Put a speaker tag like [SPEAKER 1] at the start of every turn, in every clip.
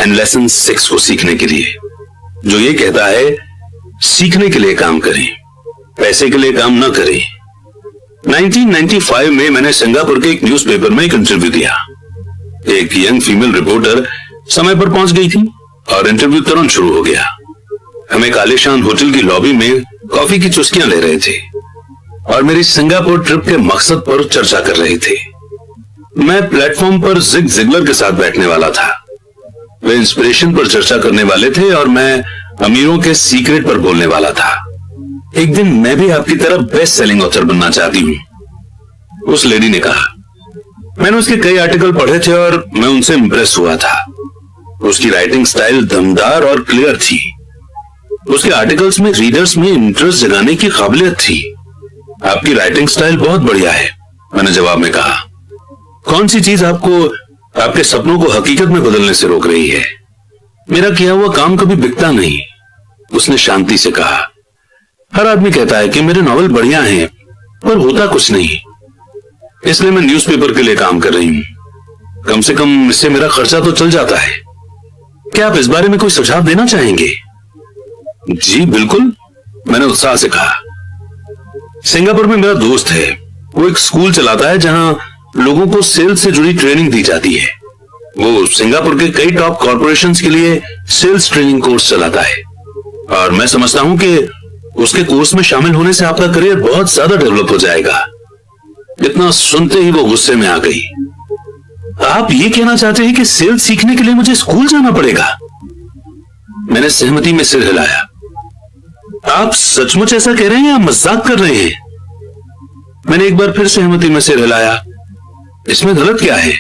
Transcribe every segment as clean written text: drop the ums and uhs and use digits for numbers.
[SPEAKER 1] And lesson 6 को सीखने के लिए, जो ये कहता है सीखने के लिए काम करें, पैसे के लिए काम न करें। 1995 में मैंने सिंगापुर के एक न्यूज़पेपर में एक इंटरव्यू दिया। एक यंग फीमेल रिपोर्टर समय पर पहुंच गई थी और इंटरव्यू तुरंत शुरू हो गया। हम एक आलीशान होटल की लॉबी में कॉफी की चुस्कियां ले रहे थे और मेरी सिंगापुर ट्रिप के मकसद पर चर्चा कर रहे थे। मैं प्लेटफॉर्म पर जिग जिगलर के साथ बैठने वाला था। वे इंस्पिरेशन पर चर्चा करने वाले थे और मैं अमीरों के सीक्रेट पर बोलने वाला था। एक दिन मैं भी आपकी तरह बेस्ट सेलिंग ऑथर बनना चाहती हूं, उस लेडी ने कहा। मैंने उसके कई आर्टिकल पढ़े थे और मैं उनसे इंप्रेस हुआ था। उसकी राइटिंग स्टाइल दमदार और क्लियर थी। उसके आर्टिकल्स में रीडर्स में इंटरेस्ट जगाने की काबिलियत थी। आपकी राइटिंग स्टाइल बहुत बढ़िया है, मैंने जवाब में कहा। कौन सी चीज आपको आपके सपनों को हकीकत में बदलने से रोक रही है? मेरा किया हुआ काम कभी बिकता नहीं, उसने शांति से कहा। हर आदमी कहता है कि मेरे नॉवल बढ़िया हैं, पर होता कुछ नहीं। इसलिए मैं न्यूज़पेपर के लिए काम कर रही हूं। कम से कम इससे मेरा खर्चा तो चल जाता है। क्या आप इस बारे में कोई सुझाव देना चाहेंगे? जी बिल्कुल, मैंने उत्साह से कहा। सिंगापुर में मेरा दोस्त है, वो एक स्कूल चलाता है जहां लोगों को सेल्स से जुड़ी ट्रेनिंग दी जाती है। वो सिंगापुर के कई टॉप कॉर्पोरेशंस के लिए सेल्स ट्रेनिंग कोर्स चलाता है और मैं समझता हूं कि उसके कोर्स में शामिल होने से आपका करियर बहुत ज्यादा डेवलप हो जाएगा। इतना सुनते ही वो गुस्से में आ गई। आप ये कहना चाहते हैं कि सेल्स सीखने के लिए मुझे स्कूल जाना पड़ेगा? मैंने सहमति में सिर हिलाया। आप सचमुच ऐसा कह रहे हैं या मजाक कर रहे हैं? मैंने एक बार फिर सहमति में सिर हिलाया। इसमें गलत क्या है?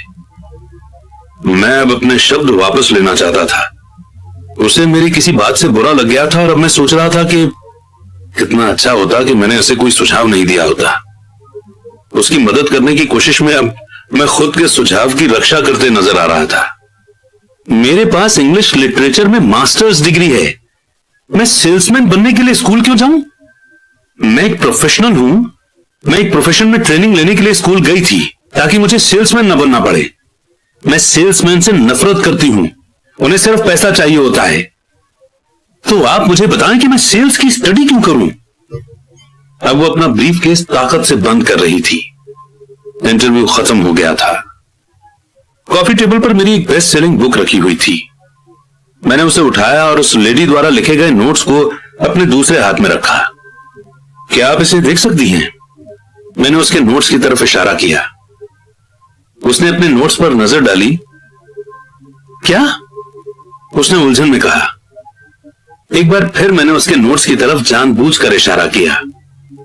[SPEAKER 1] मैं अब अपने शब्द वापस लेना चाहता था। उसे मेरी किसी बात से बुरा लग गया था और अब मैं सोच रहा था कि कितना अच्छा होता कि मैंने उसे कोई सुझाव नहीं दिया होता। उसकी मदद करने की कोशिश में अब मैं खुद के सुझाव की रक्षा करते नजर आ रहा था। मेरे पास इंग्लिश लिटरेचर में मास्टर्स डिग्री है। मैं सेल्समैन बनने के लिए स्कूल क्यों जाऊं? मैं एक प्रोफेशनल हूं। मैं एक प्रोफेशन में ट्रेनिंग लेने के लिए स्कूल गई थी ताकि मुझे सेल्समैन न बनना पड़े। मैं सेल्समैन से नफरत करती हूं, उन्हें सिर्फ पैसा चाहिए होता है। तो आप मुझे बताएं कि मैं सेल्स की स्टडी क्यों करूं? अब वो अपना ब्रीफकेस ताकत से बंद कर रही थी। इंटरव्यू खत्म हो गया था। कॉफी टेबल पर मेरी एक बेस्ट सेलिंग बुक रखी हुई थी। मैंने उसे उठाया और उस लेडी द्वारा लिखे गए नोट्स को अपने दूसरे हाथ में रखा। क्या आप इसे देख सकती हैं? मैंने उसके नोट्स की तरफ इशारा किया। उसने अपने नोट्स पर नजर डाली। क्या? उसने उलझन में कहा। एक बार फिर मैंने उसके नोट्स की तरफ जानबूझकर इशारा किया।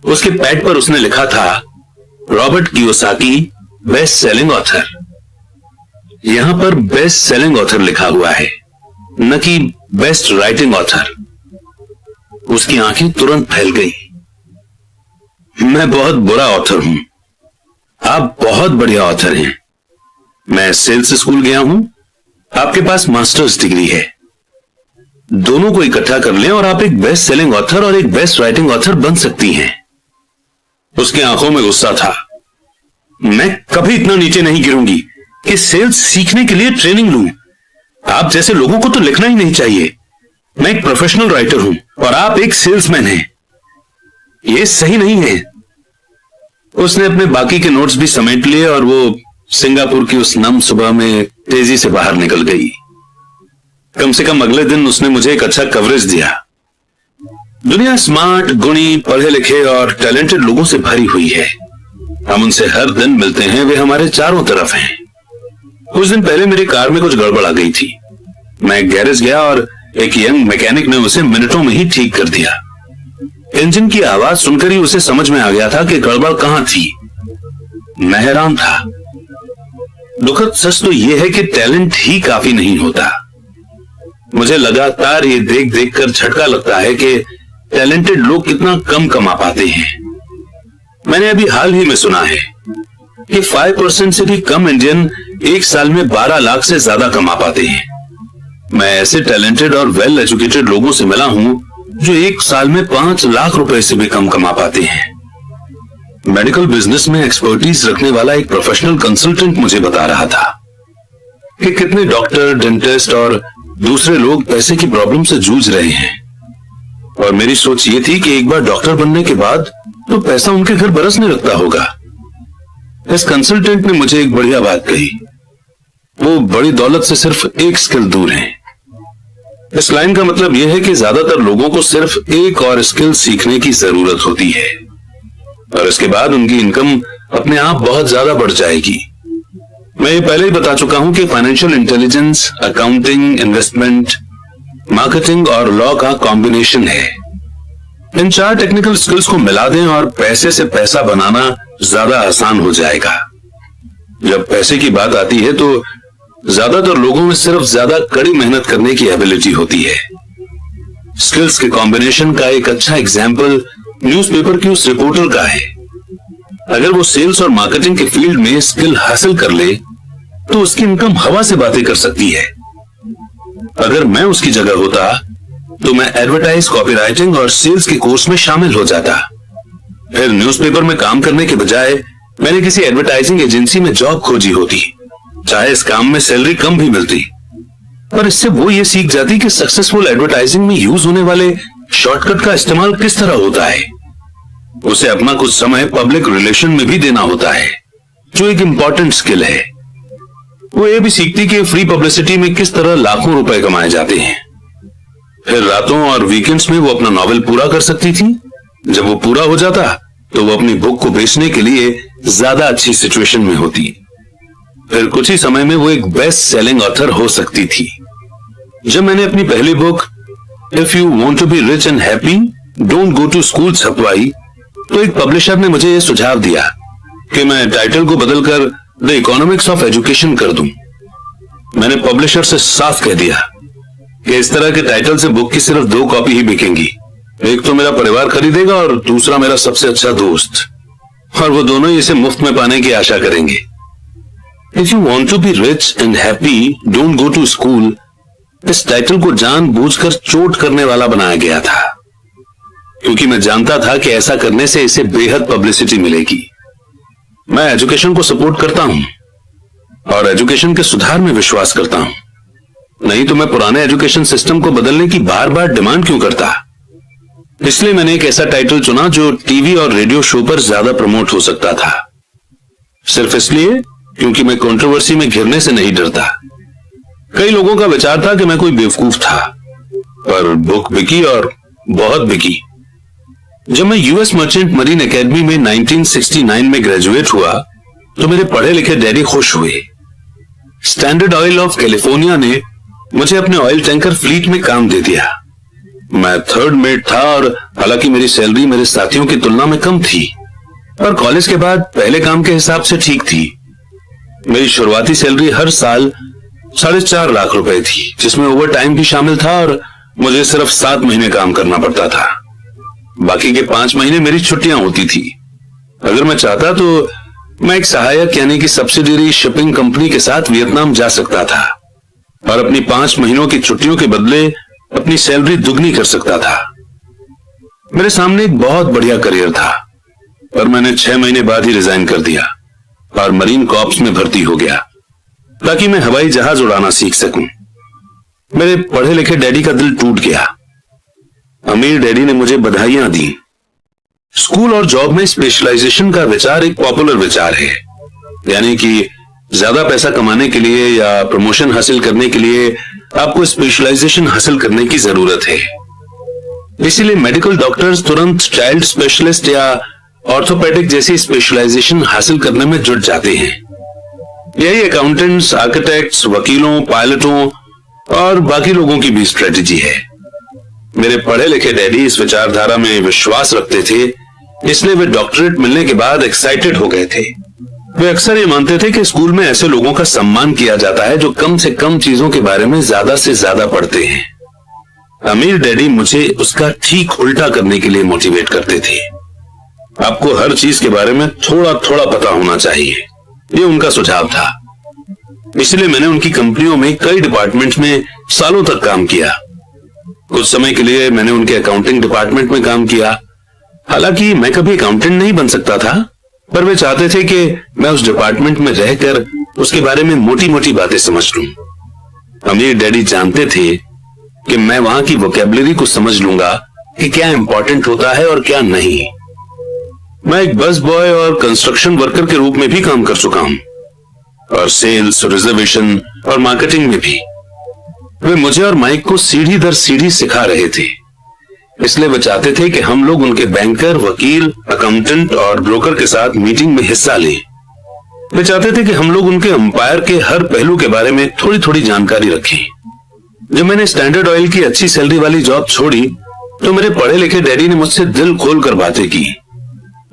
[SPEAKER 1] उसके पैड पर उसने लिखा था, Robert Kiyosaki best selling author. यहां पर बेस्ट सेलिंग ऑथर लिखा हुआ है, न कि बेस्ट राइटिंग ऑथर। उसकी आंखें तुरंत फैल गई। मैं बहुत बुरा ऑथर हूं, आप बहुत बढ़िया ऑथर हैं। मैं सेल्स स्कूल गया हूं, आपके पास मास्टर्स डिग्री है। दोनों को इकट्ठा कर लें और आप एक बेस्ट सेलिंग ऑथर और एक बेस्ट राइटिंग ऑथर बन सकती हैं। उसकी आंखों में गुस्सा था। मैं कभी इतना नीचे नहीं गिरूंगी कि सेल्स सीखने के लिए ट्रेनिंग लूं। आप जैसे लोगों को तो लिखना ही नहीं चाहिए। मैं एक प्रोफेशनल राइटर हूं और आप एक सेल्समैन हैं। यह सही नहीं है। उसने अपने बाकी के नोट्स भी समेट लिए और वो सिंगापुर की उस नम सुबह में तेजी से बाहर निकल गई। कम से कम अगले दिन उसने मुझे एक अच्छा कवरेज दिया। दुनिया स्मार्ट, गुणी, पढ़े लिखे और टैलेंटेड लोगों से भरी हुई है। हम उनसे हर दिन मिलते हैं, वे हमारे चारों तरफ हैं। कुछ दिन पहले मेरी कार में कुछ गड़बड़ आ गई थी। मैं गैरेज गया और एक यंग मैकेनिक ने उसे मिनटों में ही ठीक कर दिया। इंजन की आवाज सुनकर ही उसे समझ में आ गया था कि गड़बड़ कहां थी। मैं हैरान था। दुखद सच तो यह है कि टैलेंट ही काफी नहीं होता। मुझे लगातार ये देख देख कर झटका लगता है कि टैलेंटेड लोग कितना कम कमा पाते हैं। मैंने अभी हाल ही में सुना है कि 5% से भी कम इंडियन एक साल में 12 लाख से ज्यादा कमा पाते हैं। मैं ऐसे टैलेंटेड और वेल एजुकेटेड लोगों से मिला हूं जो एक साल में 5 लाख रुपए से भी कम कमा पाते हैं। मेडिकल बिजनेस में एक्सपर्टीज रखने वाला एक प्रोफेशनल कंसल्टेंट मुझे बता रहा था कि कितने डॉक्टर, डेंटिस्ट और दूसरे लोग पैसे की प्रॉब्लम से जूझ रहे हैं और मेरी सोच ये थी कि एक बार डॉक्टर बनने के बाद तो पैसा उनके घर बरसने लगता होगा। इस कंसल्टेंट ने मुझे एक बढ़िया बात कही, वो बड़ी दौलत से सिर्फ एक स्किल दूर हैं। इस लाइन का मतलब यह है कि ज्यादातर लोगों को सिर्फ एक और स्किल सीखने की जरूरत होती है और इसके बाद उनकी इनकम अपने आप बहुत ज्यादा बढ़ जाएगी। मैं ये पहले ही बता चुका हूं कि financial intelligence, accounting, investment, marketing और लॉ का कॉम्बिनेशन है। इन 4 टेक्निकल स्किल्स को मिला दें और पैसे से पैसा बनाना ज्यादा आसान हो जाएगा। जब पैसे की बात आती है तो ज्यादातर लोगों में सिर्फ ज्यादा कड़ी मेहनत करने की एबिलिटी होती है। स्किल्स के कॉम्बिनेशन का एक अच्छा एग्जाम्पल न्यूज़पेपर की उस रिपोर्टर का है। अगर वो सेल्स और मार्केटिंग के फील्ड में स्किल हासिल कर ले तो उसकी इनकम हवा से बातें कर सकती है। अगर मैं उसकी जगह होता तो मैं एडवर्टाइज, कॉपीराइटिंग और सेल्स के कोर्स में शामिल हो जाता। फिर न्यूज़पेपर में काम करने के बजाय मैंने किसी एडवर्टाइजिंग एजेंसी में जॉब खोजी होती, चाहे इस काम में सैलरी कम भी मिलती, पर इससे वो ये सीख जाती कि सक्सेसफुल एडवर्टाइजिंग में यूज होने वाले शॉर्टकट का इस्तेमाल किस तरह होता है। उसे अपना कुछ समय पब्लिक रिलेशन में भी देना होता है, जो एक इंपॉर्टेंट स्किल है। वो ये भी सीखती कि फ्री पब्लिसिटी में किस तरह लाखों रुपए कमाए जाते हैं। फिर रातों और वीकेंड्स में वो अपना नॉवेल पूरा कर सकती थी। जब वो पूरा हो जाता तो वो अपनी बुक को बेचने के लिए ज्यादा अच्छी सिचुएशन में होती। फिर कुछ ही समय में वो एक बेस्ट सेलिंग ऑथर हो सकती थी। जब मैंने अपनी पहली book if you want to be rich and happy don't go to school छपवाई तो एक पब्लिशर ने मुझे यह सुझाव दिया कि मैं टाइटल को बदलकर द इकोनॉमिक्स ऑफ एजुकेशन कर दूं। मैंने पब्लिशर से साफ कह दिया कि इस तरह के टाइटल से बुक की सिर्फ 2 कॉपी ही बिकेंगी। एक तो मेरा परिवार खरीदेगा और दूसरा मेरा सबसे अच्छा दोस्त, और वो दोनों ही इसे मुफ्त में पाने की आशा करेंगे। If you want to be rich and happy don't go to school इस टाइटल को जानबूझकर चोट करने वाला बनाया गया था, क्योंकि मैं जानता था कि ऐसा करने से इसे बेहद पब्लिसिटी मिलेगी। मैं एजुकेशन को सपोर्ट करता हूं और एजुकेशन के सुधार में विश्वास करता हूं, नहीं तो मैं पुराने एजुकेशन सिस्टम को बदलने की बार बार डिमांड क्यों करता। इसलिए मैंने एक ऐसा टाइटल चुना जो टीवी और रेडियो शो पर ज्यादा प्रमोट हो सकता था, सिर्फ इसलिए क्योंकि मैं कंट्रोवर्सी में घिरने से नहीं डरता। कई लोगों का विचार था कि मैं कोई बेवकूफ था, पर बुक बिकी और बहुत बिकी। जब मैं यूएस मर्चेंट मरीन एकेडमी में 1969 में ग्रेजुएट हुआ तो मेरे पढ़े लिखे डैडी खुश हुए। स्टैंडर्ड ऑयल ऑफ कैलिफोर्निया ने मुझे अपने ऑयल टैंकर फ्लीट में काम दे दिया। मैं 3rd मेट था और हालांकि मेरी सैलरी मेरे साथियों की तुलना में कम थी, पर कॉलेज के बाद पहले काम के हिसाब से ठीक थी। मेरी शुरुआती सैलरी हर साल 4.5 लाख रुपए थी, जिसमें ओवर टाइम भी शामिल था और मुझे सिर्फ 7 महीने काम करना पड़ता था। बाकी के 5 महीने मेरी छुट्टियां होती थी। अगर मैं चाहता तो मैं एक सहायक यानी कि सब्सिडियरी शिपिंग कंपनी के साथ वियतनाम जा सकता था और अपनी 5 महीनों की छुट्टियों के बदले अपनी सैलरी दुगनी कर सकता था। मेरे सामने एक बहुत बढ़िया करियर था, पर मैंने 6 महीने बाद ही रिजाइन कर दिया और मरीन कॉर्प्स में भर्ती हो गया ताकि मैं हवाई जहाज उड़ाना सीख सकूं। मेरे पढ़े लिखे डैडी का दिल टूट गया। अमीर डैडी ने मुझे बधाइयां दी। स्कूल और जॉब में स्पेशलाइजेशन का विचार एक पॉपुलर विचार है, यानी कि ज्यादा पैसा कमाने के लिए या प्रमोशन हासिल करने के लिए आपको स्पेशलाइजेशन हासिल करने की जरूरत है। इसीलिए मेडिकल डॉक्टर्स तुरंत चाइल्ड स्पेशलिस्ट या ऑर्थोपेडिक जैसी स्पेशलाइजेशन हासिल करने में जुट जाते हैं। यही अकाउंटेंट्स, आर्किटेक्ट्स, वकीलों, पायलटों और बाकी लोगों की भी स्ट्रेटेजी है। मेरे पढ़े लिखे डैडी इस विचारधारा में विश्वास रखते थे, इसलिए वे डॉक्टरेट मिलने के बाद एक्साइटेड हो गए थे। वे अक्सर ये मानते थे कि स्कूल में ऐसे लोगों का सम्मान किया जाता है जो कम से कम चीजों के बारे में ज्यादा से ज्यादा पढ़ते हैं। अमीर डैडी मुझे उसका ठीक उल्टा करने के लिए मोटिवेट करते थे। आपको हर चीज के बारे में थोड़ा थोड़ा पता होना चाहिए, ये उनका सुझाव था। इसलिए मैंने उनकी कंपनियों में कई डिपार्टमेंट में सालों तक काम किया। कुछ समय के लिए मैंने उनके अकाउंटिंग डिपार्टमेंट में काम किया। हालांकि मैं कभी अकाउंटेंट नहीं बन सकता था, पर वे चाहते थे कि मैं उस डिपार्टमेंट में रहकर उसके बारे में मोटी मोटी बातें समझ लूं। अमीर डैडी जानते थे कि मैं वहां की वोकैबुलरी को समझ लूंगा कि क्या इंपॉर्टेंट होता है और क्या नहीं। मैं एक बस बॉय और कंस्ट्रक्शन वर्कर के रूप में भी काम कर चुका हूं, और सेल्स, रिजर्वेशन और मार्केटिंग में भी। वे मुझे और माइक को सीढ़ी दर सीढ़ी सिखा रहे थे, इसलिए वे चाहते थे कि हम लोग उनके बैंकर, वकील, अकाउंटेंट और ब्रोकर के साथ मीटिंग में हिस्सा लें। वे चाहते थे कि हम लोग उनके अंपायर के हर पहलू के बारे में थोड़ी थोड़ी जानकारी रखें। जब मैंने स्टैंडर्ड ऑयल की अच्छी सैलरी वाली जॉब छोड़ी तो मेरे पढ़े लिखे डैडी ने मुझसे दिल खोलकर बातें की।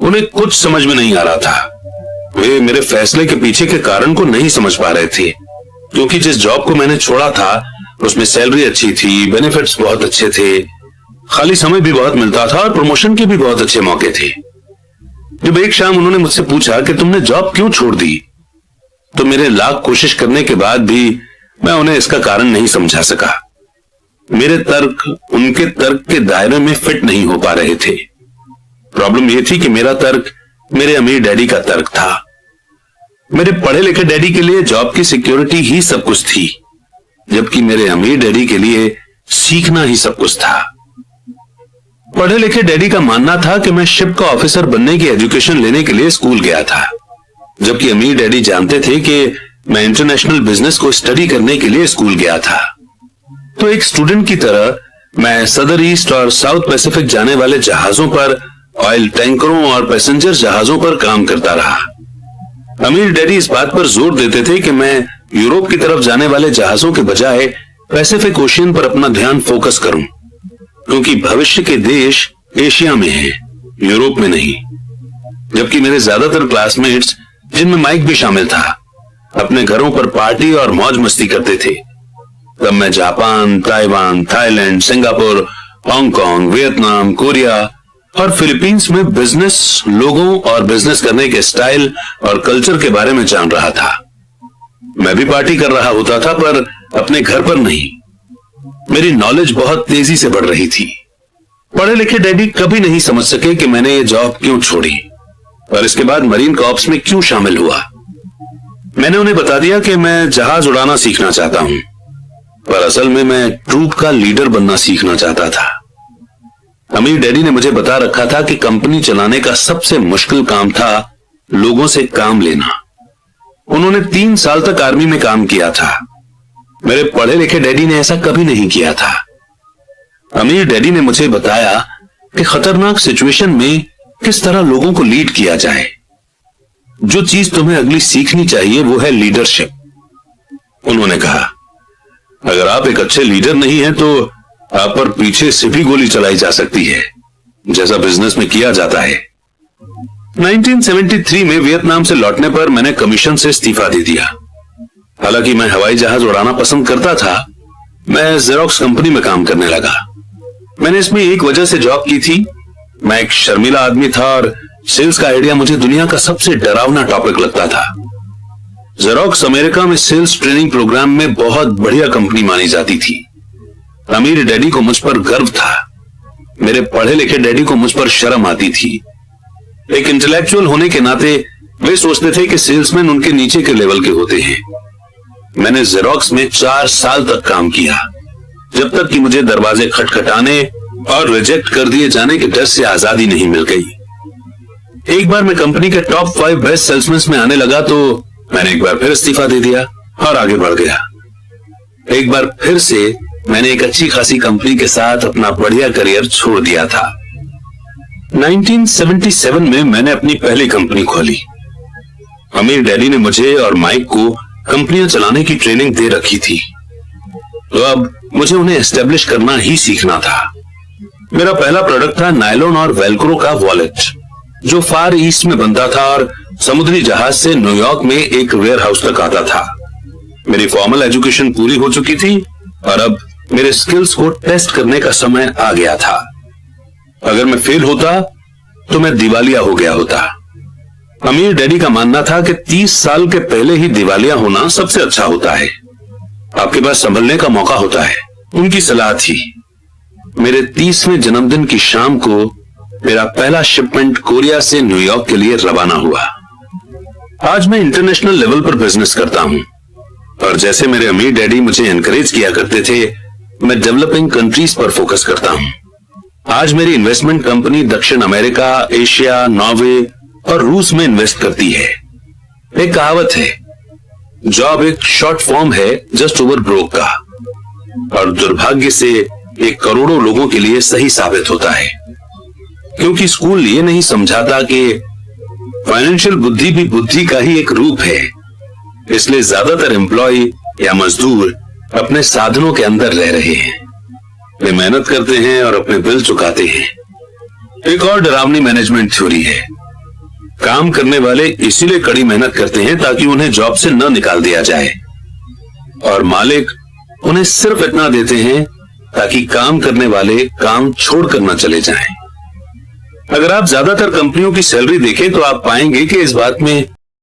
[SPEAKER 1] उन्हें कुछ समझ में नहीं आ रहा था। वे मेरे फैसले के पीछे के कारण को नहीं समझ पा रहे थे, क्योंकि जिस जॉब को मैंने छोड़ा था उसमें सैलरी अच्छी थी, बेनिफिट्स बहुत अच्छे थे, खाली समय भी बहुत मिलता था और प्रमोशन के भी बहुत अच्छे मौके थे। जब एक शाम उन्होंने मुझसे पूछा कि तुमने जॉब क्यों छोड़ दी, तो मेरे लाख कोशिश करने के बाद भी मैं उन्हें इसका कारण नहीं समझा सका। मेरे तर्क उनके तर्क के दायरे में फिट नहीं हो पा रहे थे। प्रॉब्लम यह थी कि मेरा तर्क मेरे अमीर डैडी का तर्क था। मेरे पढ़े लिखे डैडी के लिए जॉब की सिक्योरिटी ही सब कुछ थी, जबकि मेरे अमीर डैडी के लिए सीखना ही सब कुछ था। पढ़े लिखे डैडी का मानना था कि मैं शिप का ऑफिसर बनने की एजुकेशन लेने के लिए स्कूल गया था, जबकि अमीर डैडी जानते थे कि मैं इंटरनेशनल बिजनेस को स्टडी करने के लिए स्कूल गया था। तो एक स्टूडेंट की तरह मैं सदर ईस्ट और साउथ पैसिफिक जाने वाले जहाजों पर, ऑयल टैंकरों और पैसेंजर जहाजों पर काम करता रहा। अमीर डैडी इस बात पर जोर देते थे कि मैं यूरोप की तरफ जाने वाले जहाजों के बजाय पैसिफिक ओशियन पर अपना ध्यान फोकस करूं, क्योंकि भविष्य के देश एशिया में हैं, यूरोप में नहीं। जबकि मेरे ज्यादातर क्लासमेट्स, जिनमें माइक भी शामिल था, अपने घरों पर पार्टी और मौज मस्ती करते थे, तब मैं Japan, Taiwan, Thailand, Singapore, Hong Kong, Vietnam, Korea और फिलीपींस में बिजनेस लोगों और बिजनेस करने के स्टाइल और कल्चर के बारे में जान रहा था। मैं भी पार्टी कर रहा होता था, पर अपने घर पर नहीं। मेरी नॉलेज बहुत तेजी से बढ़ रही थी। पढ़े लिखे डैडी कभी नहीं समझ सके कि मैंने ये जॉब क्यों छोड़ी और इसके बाद मरीन कॉर्प्स में क्यों शामिल हुआ। मैंने उन्हें बता दिया कि मैं जहाज उड़ाना सीखना चाहता हूं, पर असल में मैं ट्रूप का लीडर बनना सीखना चाहता था। अमीर डैडी ने मुझे बता रखा था कि कंपनी चलाने का सबसे मुश्किल काम था लोगों से काम लेना। उन्होंने 3 साल तक आर्मी में काम किया था। मेरे पढ़े लिखे डैडी ने ऐसा कभी नहीं किया था। अमीर डैडी ने मुझे बताया कि खतरनाक सिचुएशन में किस तरह लोगों को लीड किया जाए। जो चीज तुम्हें अगली सीखनी चाहिए वो है लीडरशिप। उन्होंने कहा, अगर आप एक अच्छे लीडर नहीं हैं तो आप पर पीछे से भी गोली चलाई जा सकती है, जैसा बिजनेस में किया जाता है। 1973 में वियतनाम से लौटने पर मैंने कमीशन से इस्तीफा दे दिया। हालांकि मैं हवाई जहाज उड़ाना पसंद करता था, मैं जेरोक्स कंपनी में काम करने लगा। मैंने इसमें एक वजह से जॉब की थी। मैं एक शर्मीला आदमी था और सेल्स का आइडिया मुझे दुनिया का सबसे डरावना टॉपिक लगता था। जेरोक्स अमेरिका में सेल्स ट्रेनिंग प्रोग्राम में बहुत बढ़िया कंपनी मानी जाती थी। अमीर डैडी को मुझ पर गर्व था। मेरे पढ़े लिखे डैडी को मुझ पर शर्म आती थी। एक इंटेलेक्चुअल होने के नाते वे सोचते थे कि सेल्समैन उनके नीचे के लेवल के होते हैं। मैंने जेरोक्स में 4 साल तक काम किया, जब तक कि मुझे दरवाजे खटखटाने और रिजेक्ट कर दिए जाने के डर से आजादी नहीं मिल गई। एक बार मैं कंपनी के टॉप 5 बेस्ट सेल्समैन में आने लगा तो मैंने एक बार फिर इस्तीफा दे दिया और आगे बढ़ गया। एक बार फिर से मैंने एक अच्छी खासी कंपनी के साथ अपना बढ़िया करियर छोड़ दिया था। 1977 में मैंने अपनी पहली कंपनी खोली। अमीर डैडी ने मुझे और माइक को कंपनियां चलाने की ट्रेनिंग दे रखी थी, तो अब मुझे उन्हें एस्टेब्लिश करना ही सीखना था। मेरा पहला प्रोडक्ट था नायलॉन और वेलक्रो का वॉलेट, जो फार ईस्ट में बनता था और समुद्री जहाज से न्यूयॉर्क में एक वेयर हाउस तक आता था। मेरी फॉर्मल एजुकेशन पूरी हो चुकी थी और अब मेरे स्किल्स को टेस्ट करने का समय आ गया था। अगर मैं फेल होता तो मैं दिवालिया हो गया होता। अमीर डैडी का मानना था कि 30 साल के पहले ही दिवालिया होना सबसे अच्छा होता है, आपके पास संभलने का मौका होता है। उनकी सलाह थी। मेरे 30वें जन्मदिन की शाम को मेरा पहला शिपमेंट कोरिया से न्यूयॉर्क के लिए रवाना हुआ। आज मैं इंटरनेशनल लेवल पर बिजनेस करता हूं और जैसे मेरे अमीर डैडी मुझे एनकरेज किया करते थे, मैं डेवलपिंग कंट्रीज पर फोकस करता हूं। आज मेरी इन्वेस्टमेंट कंपनी दक्षिण अमेरिका, एशिया, नॉर्वे और रूस में इन्वेस्ट करती है। एक कहावत है, जॉब एक शॉर्ट फॉर्म है जस्ट ओवर ब्रोक का, और दुर्भाग्य से एक करोड़ों लोगों के लिए सही साबित होता है, क्योंकि स्कूल ये नहीं समझाता कि फाइनेंशियल बुद्धि भी बुद्धि का ही एक रूप है। इसलिए ज्यादातर एम्प्लॉय या मजदूर अपने साधनों के अंदर रह रहे हैं। वे मेहनत करते हैं और अपने बिल चुकाते हैं। एक और डरावनी मैनेजमेंट थ्योरी है, काम करने वाले इसीलिए कड़ी मेहनत करते हैं ताकि उन्हें जॉब से न निकाल दिया जाए, और मालिक उन्हें सिर्फ इतना देते हैं ताकि काम करने वाले काम छोड़कर न चले जाएं। अगर आप ज्यादातर कंपनियों की सैलरी देखें तो आप पाएंगे कि इस बात में